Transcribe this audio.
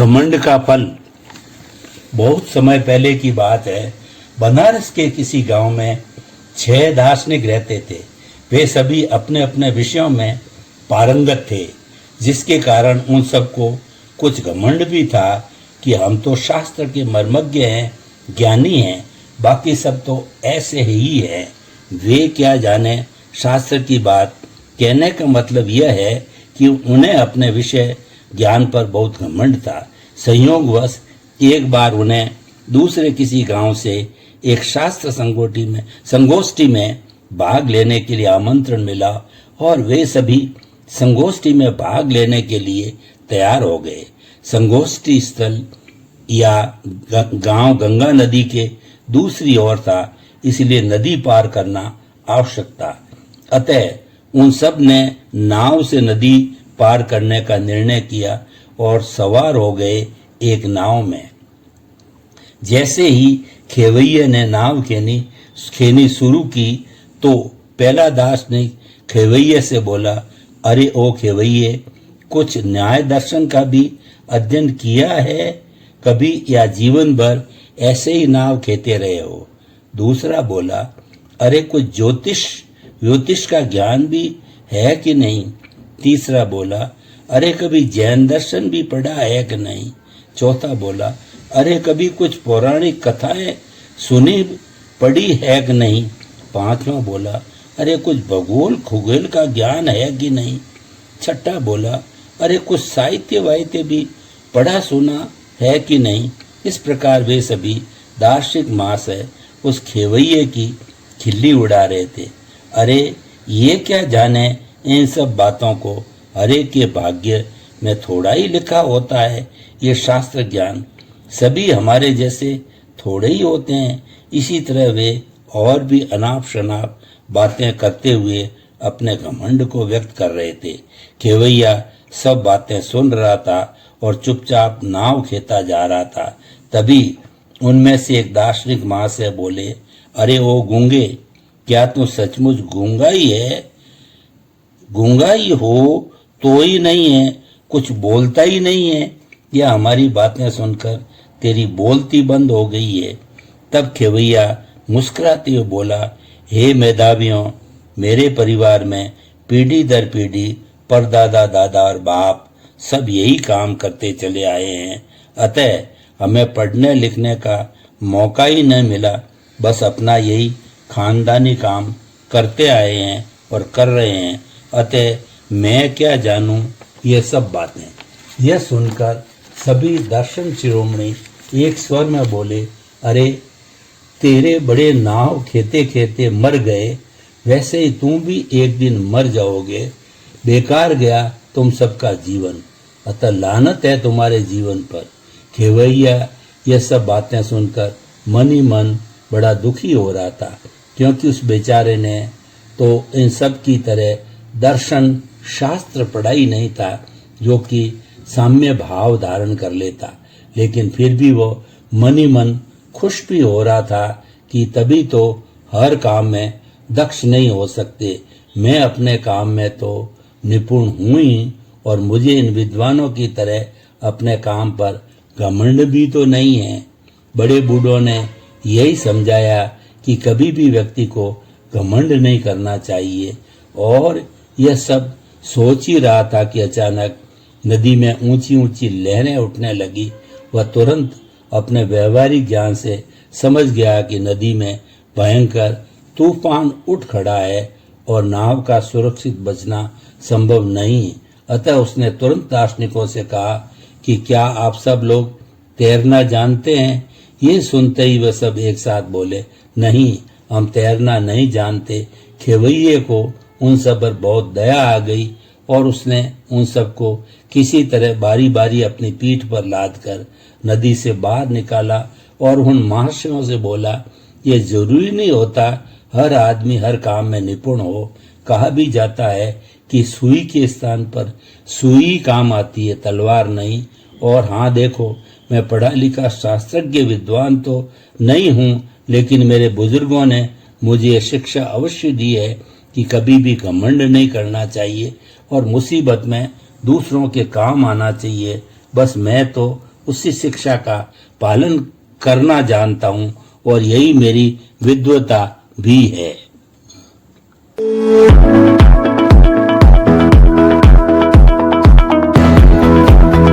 घमंड का फल। बहुत समय पहले की बात है। बनारस के किसी गांव में 6 दार्शनिक रहते थे। वे सभी अपने अपने विषयों में पारंगत थे, जिसके कारण उन सबको कुछ घमंड भी था कि हम तो शास्त्र के मर्मज्ञ हैं, ज्ञानी हैं, बाकी सब तो ऐसे ही हैं। वे क्या जाने शास्त्र की बात। कहने का मतलब यह है कि उन्हें अपने विषय ज्ञान पर बहुत घमंड था। संयोगवश एक बार उन्हें दूसरे किसी गांव से एक शास्त्र संगोष्ठी में भाग लेने के लिए आमंत्रण मिला और वे सभी संगोष्ठी में भाग लेने के लिए तैयार हो गए। संगोष्ठी स्थल या गांव गंगा नदी के दूसरी ओर था, इसलिए नदी पार करना आवश्यक था। अतः उन सब ने नाव से नदी पार करने का निर्णय किया और सवार हो गए एक नाव में। जैसे ही खेवैये ने नाव खेनी शुरू की तो पहला दार्शनिक खेवैये से बोला, अरे ओ खेवैये, कुछ न्याय दर्शन का भी अध्ययन किया है कभी, या जीवन भर ऐसे ही नाव खेते रहे हो? दूसरा बोला, अरे कुछ ज्योतिष का ज्ञान भी है कि नहीं? तीसरा बोला, अरे कभी जैन दर्शन भी पढ़ा है कि नहीं? चौथा बोला, अरे कभी कुछ पौराणिक कथाएं सुनी पढ़ी है कि नहीं? पांचवा बोला, अरे कुछ भूगोल खगोल का ज्ञान है कि नहीं? छठा बोला, अरे कुछ साहित्य वाहित्य भी पढ़ा सुना है कि नहीं? इस प्रकार वे सभी दार्शनिक महाशय उस खेवैये की खिल्ली उड़ा रहे थे। अरे ये क्या जाने इन सब बातों को, हरे के भाग्य में थोड़ा ही लिखा होता है। ये शास्त्र ज्ञान सभी हमारे जैसे थोड़े ही होते हैं। इसी तरह वे और भी अनाप शनाप बातें करते हुए अपने घमंड को व्यक्त कर रहे थे। खेवैया सब बातें सुन रहा था और चुपचाप नाव खेता जा रहा था। तभी उनमें से एक दार्शनिक महाशय बोले, अरे ओ गूंगे, क्या तू सचमुच गूंगा ही है? गूंगा ही हो तो ही नहीं है, कुछ बोलता ही नहीं है, या हमारी बातें सुनकर तेरी बोलती बंद हो गई है? तब खेवैया मुस्कुराते हुए बोला, हे मेधावियों, मेरे परिवार में पीढ़ी दर पीढ़ी परदादा दादा और बाप सब यही काम करते चले आए हैं। अतः हमें पढ़ने लिखने का मौका ही न मिला, बस अपना यही खानदानी काम करते आए हैं और कर रहे हैं। अतः मैं क्या जानूं ये सब बातें। यह सुनकर सभी दर्शन शिरोमणि एक स्वर में बोले, अरे तेरे बड़े नाव खेते खेते मर गए, वैसे ही तुम भी एक दिन मर जाओगे। बेकार गया तुम सबका जीवन, अतः लानत है तुम्हारे जीवन पर। खेवैया यह सब बातें सुनकर मन ही मन बड़ा दुखी हो रहा था, क्योंकि उस बेचारे ने तो इन सब की तरह दर्शन शास्त्र पढ़ा ही नहीं था, जो कि साम्य भाव धारण कर लेता। लेकिन फिर भी वो मन ही मन खुश भी हो रहा था कि तभी तो हर काम में दक्ष नहीं हो सकते। मैं अपने काम में तो निपुण हूं ही, और मुझे इन विद्वानों की तरह अपने काम पर घमंड भी तो नहीं है। बड़े बूढ़ों ने यही समझाया कि कभी भी व्यक्ति को घमंड नहीं करना चाहिए। और यह सब सोच ही रहा था कि अचानक नदी में ऊंची ऊंची लहरें उठने लगी। वह तुरंत अपने व्यवहारिक ज्ञान से समझ गया कि नदी में भयंकर तूफान उठ खड़ा है और नाव का सुरक्षित बचना संभव नहीं। अतः उसने तुरंत दार्शनिकों से कहा कि क्या आप सब लोग तैरना जानते हैं? ये सुनते ही वे सब एक साथ बोले, नहीं, हम तैरना नहीं जानते। खेवैये को उन सब पर बहुत दया आ गई और उसने उन सबको किसी तरह बारी बारी अपनी पीठ पर लादकर नदी से बाहर निकाला और उन महाशयों से बोला, ये जरूरी नहीं होता हर आदमी हर काम में निपुण हो। कहा भी जाता है कि सुई के स्थान पर सुई काम आती है, तलवार नहीं। और हाँ देखो, मैं पढ़ा लिखा शास्त्रज्ञ विद्वान तो नहीं हूँ, लेकिन मेरे बुजुर्गों ने मुझे शिक्षा अवश्य दी है कि कभी भी घमंड नहीं करना चाहिए और मुसीबत में दूसरों के काम आना चाहिए। बस मैं तो उसी शिक्षा का पालन करना जानता हूँ और यही मेरी विद्वता भी है।